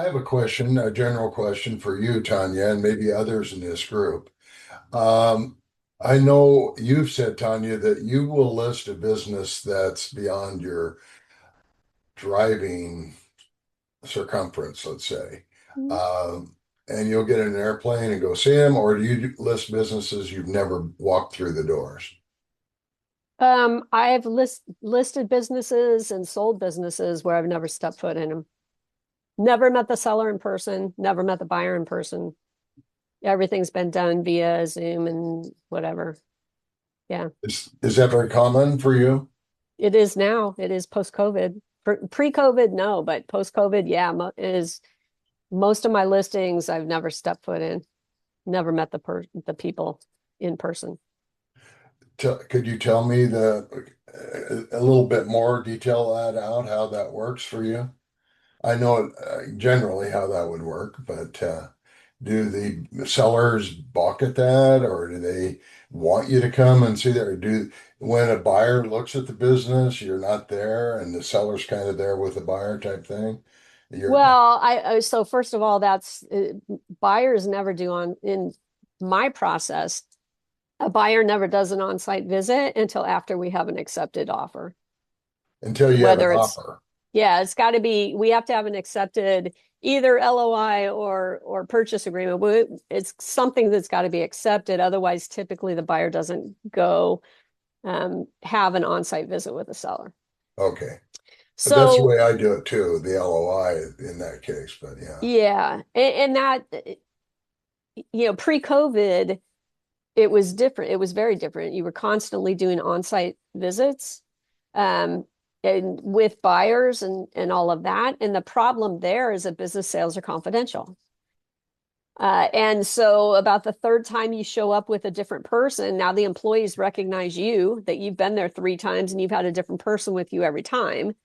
have a question, a general question for you, Tanya, and maybe others in this group. Um, I know you've said, Tanya, that you will list a business that's beyond your driving circumference, let's say. Um, and you'll get in an airplane and go see them, or do you list businesses you've never walked through the doors? I've listed businesses and sold businesses where I've never stepped foot in them. Never met the seller in person, never met the buyer in person. Everything's been done via Zoom and whatever. Yeah, Is that very common for you? it is now. It is post-COVID. Pre-COVID, no, but post-COVID, yeah, mo is most of my listings I've never stepped foot in, never met the people in person. Could you tell me a little bit more detail that out how that works for you? I know generally how that would work, but do the sellers balk at that, or do they want you to come and see that? Or do when a buyer looks at the business, you're not there, and the seller's kind of there with the buyer type thing? You're Well, so first of all, that's buyers never do on in my process. A buyer never does an on-site visit until after we have an accepted offer. until you have an Whether it's, offer. yeah, it's got to be, we have to have an accepted either LOI or purchase agreement. It's something that's got to be accepted. Otherwise, typically the buyer doesn't go have an on-site visit with the seller. Okay. That's the So, way I do it too, the LOI in that case, but yeah. yeah, and that, pre-COVID, it was different. It was very different. You were constantly doing on-site visits um, and with buyers and all of that. And the problem there is that business sales are confidential. And so about the third time you show up with a different person, now the employees recognize you, that you've been there three times and you've had a different person with you every time.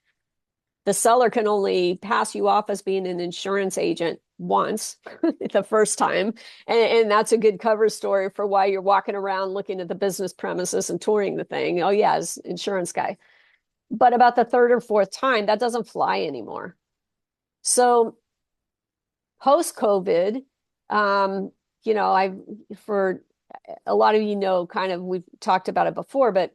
The seller can only pass you off as being an insurance agent once the first time. And that's a good cover story for why you're walking around looking at the business premises and touring the thing. Oh, yeah, as insurance guy. But about the third or fourth time, that doesn't fly anymore. So post COVID, um, I've for a lot of kind of we've talked about it before, but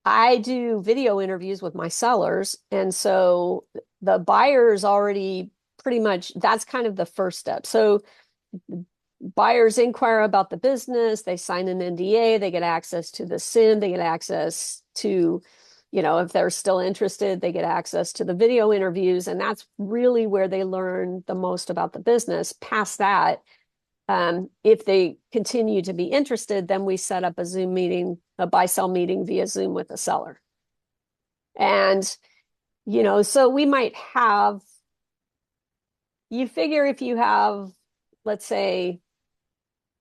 I do video interviews with my sellers. And so the buyers already pretty much, that's kind of the first step. So buyers inquire about the business, they sign an NDA, they get access to the SIM, they get access to, if they're still interested, they get access to the video interviews. And that's really where they learn the most about the business. Past that, if they continue to be interested, then we set up a Zoom meeting, a buy sell meeting via Zoom with the seller. And, so we might have, you figure if you have, let's say,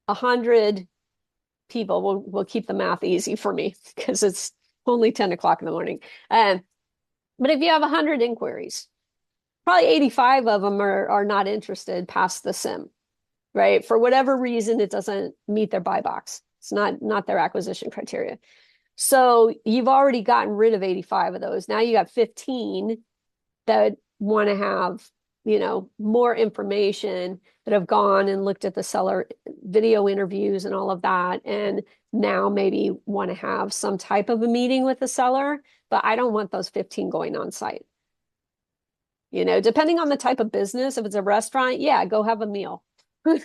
100 people, we'll keep the math easy for me because it's only 10 o'clock in the morning. But if you have 100 inquiries, probably 85 of them are not interested past the SIM, right? For whatever reason, it doesn't meet their buy box. It's not their acquisition criteria. So you've already gotten rid of 85 of those. Now you got 15 that want to have, more information, that have gone and looked at the seller video interviews and all of that. And now maybe want to have some type of a meeting with the seller, but I don't want those 15 going on site. Depending on the type of business, if it's a restaurant, yeah, go have a meal.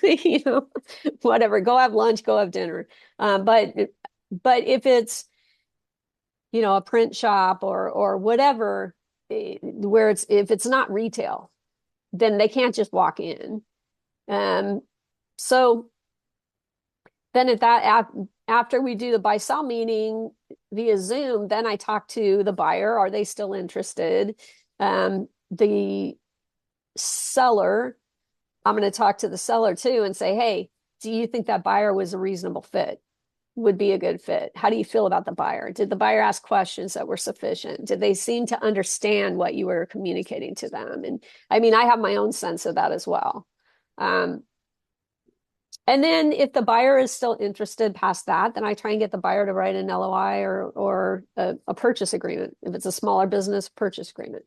you know, Whatever, go have lunch, go have dinner. But if it's, a print shop or whatever, where if it's not retail, then they can't just walk in. So then after we do the buy sell meeting via Zoom, then I talk to the buyer. Are they still interested? The seller, I'm going to talk to the seller too and say, hey, do you think that buyer was a reasonable fit? Would be a good fit? How do you feel about the buyer? Did the buyer ask questions that were sufficient? Did they seem to understand what you were communicating to them? And I mean, I have my own sense of that as well. Um, and then if the buyer is still interested past that, then I try and get the buyer to write an LOI or a purchase agreement. If it's a smaller business, purchase agreement.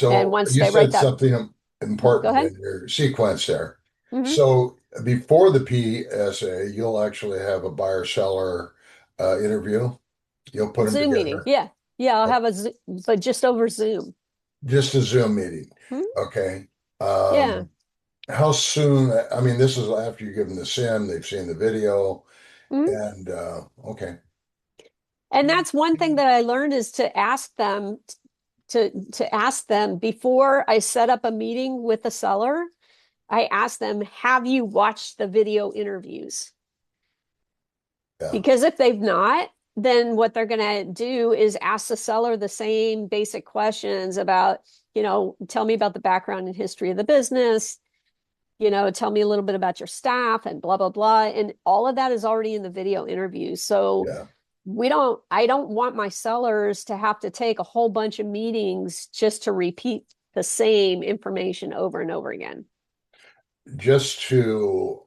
And So once you they write said that, something. Go important ahead. in your sequence there. Hmm. So before the PSA, you'll actually have a buyer seller interview. You'll put them Zoom meeting. together. Yeah. Yeah, I'll Uh, have a but just over Zoom. Just a Zoom meeting. Hmm. Okay. Yeah. How soon? I mean, this is after you give them the sim, they've seen the video, Hmm. and okay. And that's one thing that I learned is to ask them to ask them before I set up a meeting with the seller. I ask them, have you watched the video interviews? Yeah, Because if they've not, then what they're going to do is ask the seller the same basic questions about, tell me about the background and history of the business, tell me a little bit about your staff and blah, blah, blah. And all of that is already in the video interview. So yeah. I don't want my sellers to have to take a whole bunch of meetings just to repeat the same information over and over again. Just to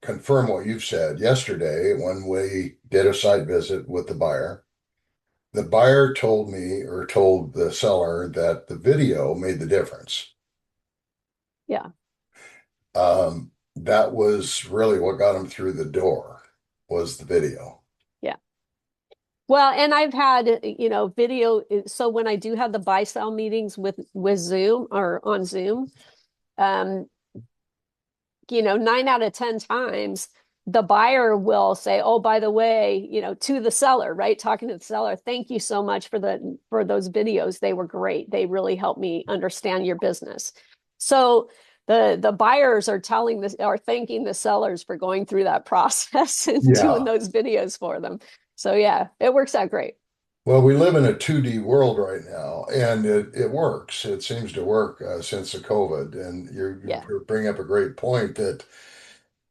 confirm what you've said, yesterday when we did a site visit with the buyer told me or told the seller that the video made the difference. Yeah. That was really what got him through the door was the video. Yeah. Well, and I've had, video. So when I do have the buy sell meetings with Zoom or on Zoom, um, 9 out of 10 times, the buyer will say, "Oh, by the way, to the seller, right? Talking to the seller, thank you so much for those videos. They were great. They really helped me understand your business." So the buyers are thanking the sellers for going through that process and doing Yeah. those videos for them. So yeah, it works out great. Well, we live in a 2D world right now, and it works. It seems to work since the COVID. And Yeah. you bring up a great point that,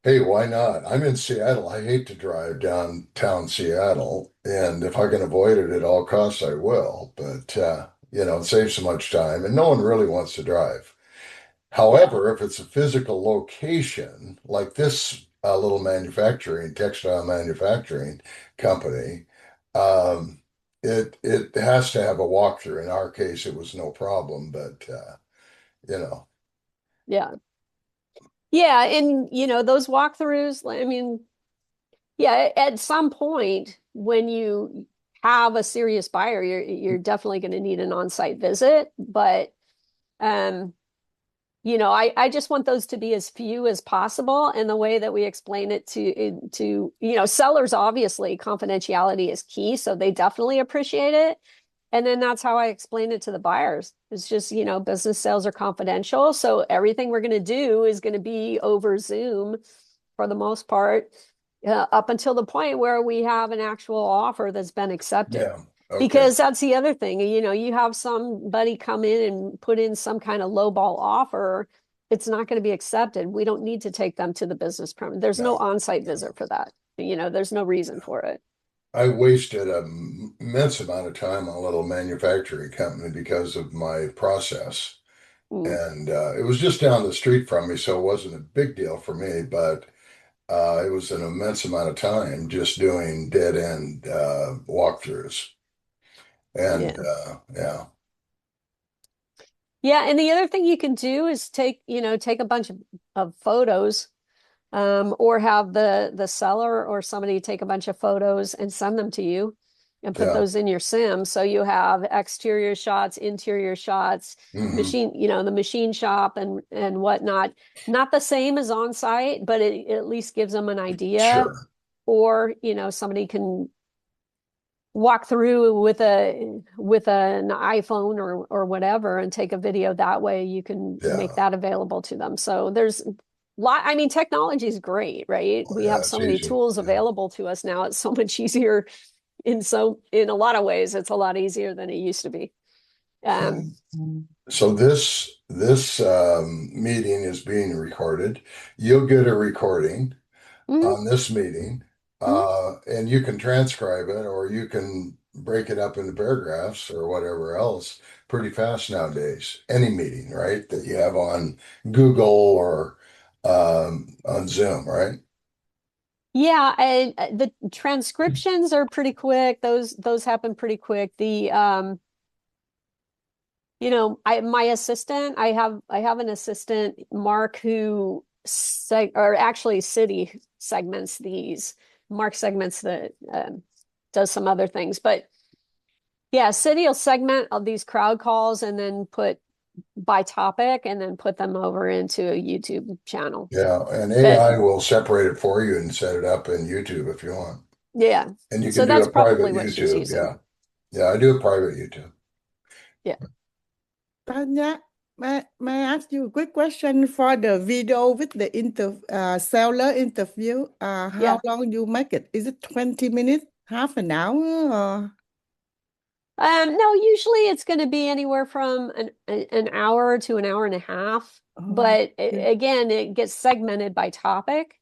hey, why not? I'm in Seattle. I hate to drive downtown Seattle, and if I can avoid it at all costs, I will. But it saves so much time, and no one really wants to drive. Yeah. However, if it's a physical location like this little textile manufacturing company, um, it has to have a walkthrough. In our case, it was no problem, but you know, Yeah. Yeah. And, those walkthroughs, I mean, yeah, at some point when you have a serious buyer, you're definitely going to need an on-site visit. But um, I just want those to be as few as possible. And the way that we explain it to sellers, obviously, confidentiality is key, so they definitely appreciate it. And then that's how I explain it to the buyers. It's just, business sales are confidential. So everything we're going to do is going to be over Zoom for the most part, up until the point where we have an actual offer that's been accepted. yeah, okay, Because that's the other thing, you have somebody come in and put in some kind of lowball offer, it's not going to be accepted. We don't need to take them to the business premise. There's no no, on-site no. visit for that. There's no reason for it. I wasted an immense amount of time on a little manufacturing company because of my process. Mm, And it was just down the street from me, so it wasn't a big deal for me, but it was an immense amount of time just doing dead end walkthroughs. And yeah. yeah, Yeah, and the other thing you can do is take a bunch of photos, or have the seller or somebody take a bunch of photos and send them to you and put yeah, those in your sim. So you have exterior shots, interior shots, hmm, the machine shop and whatnot. Not the same as on site, but it at least gives them an idea. sure, Or, somebody can walk through with an iPhone or whatever and take a video that way. You can make yeah, that available to them. So there's lot. I mean, technology is great, right? oh, We yeah, have it's so many easy. tools Yeah. available to us now. It's so much easier in a lot of ways. It's a lot easier than it used to be. Um, And so this meeting is being recorded. You'll get a recording mhm, on this meeting, mhm. and you can transcribe it or you can break it up into paragraphs or whatever else pretty fast nowadays. Any meeting, right, that you have on Google or on Zoom, right? Yeah, the transcriptions are pretty quick. Those happen pretty quick. My assistant, I have an assistant, Mark, who or actually City segments these. Mark segments the does some other things, but yeah, City will segment all these crowd calls and then put by topic and then put them over into a YouTube channel. Yeah, and But AI will separate it for you and set it up in YouTube if you want. yeah, And you can so do that's a private probably what she's YouTube. using. Yeah. Yeah, I do a private YouTube. Yeah, Tanya, may I ask you a quick question for the video with the seller interview? How yeah. long you make it? Is it 20 minutes, half an hour, or? No, usually it's going to be anywhere from an hour to an hour and a half. Oh, But yeah. again, it gets segmented by topic.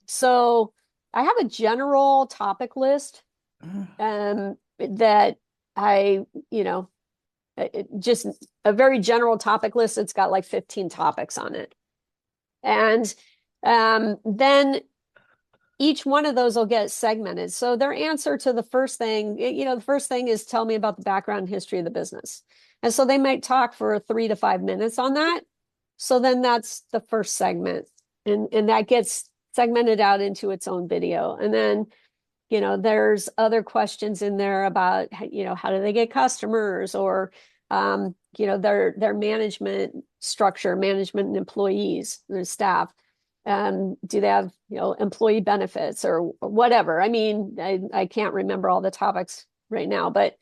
So I have a general topic list that I, just a very general topic list. It's got like 15 topics on it. And then each one of those will get segmented. So their answer to the first thing, the first thing is tell me about the background and history of the business. And so they might talk for 3 to 5 minutes on that. So then that's the first segment. And that gets segmented out into its own video. And then, there's other questions in there about, how do they get customers or, their management structure, management and employees, their staff. Do they have, employee benefits or whatever? I mean, I can't remember all the topics right now, but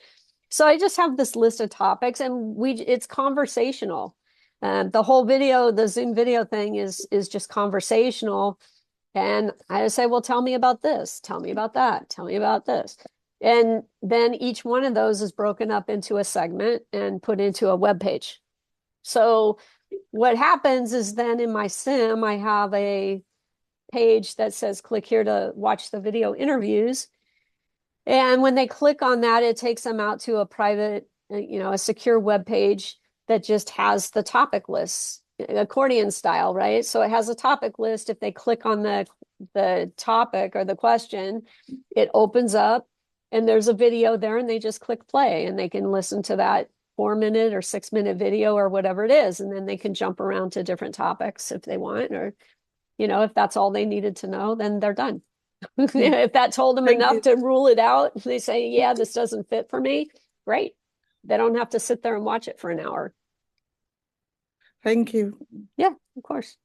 so I just have this list of topics and it's conversational. The whole video, the Zoom video thing is just conversational. And I just say, well, tell me about this, tell me about that, tell me about this. And then each one of those is broken up into a segment and put into a web page. So what happens is then in my sim, I have a page that says click here to watch the video interviews. And when they click on that, it takes them out to a private, a secure web page that just has the topic lists, accordion style, right? So it has a topic list. If they click on the topic or the question, it opens up and there's a video there and they just click play and they can listen to that 4 minute or 6 minute video or whatever it is. And then they can jump around to different topics if they want, or, if that's all they needed to know, then they're done. If that told them Thank enough you. to rule it out, they say, yeah, this doesn't fit for me. Great. They don't have to sit there and watch it for an hour. Thank you. Yeah, of course.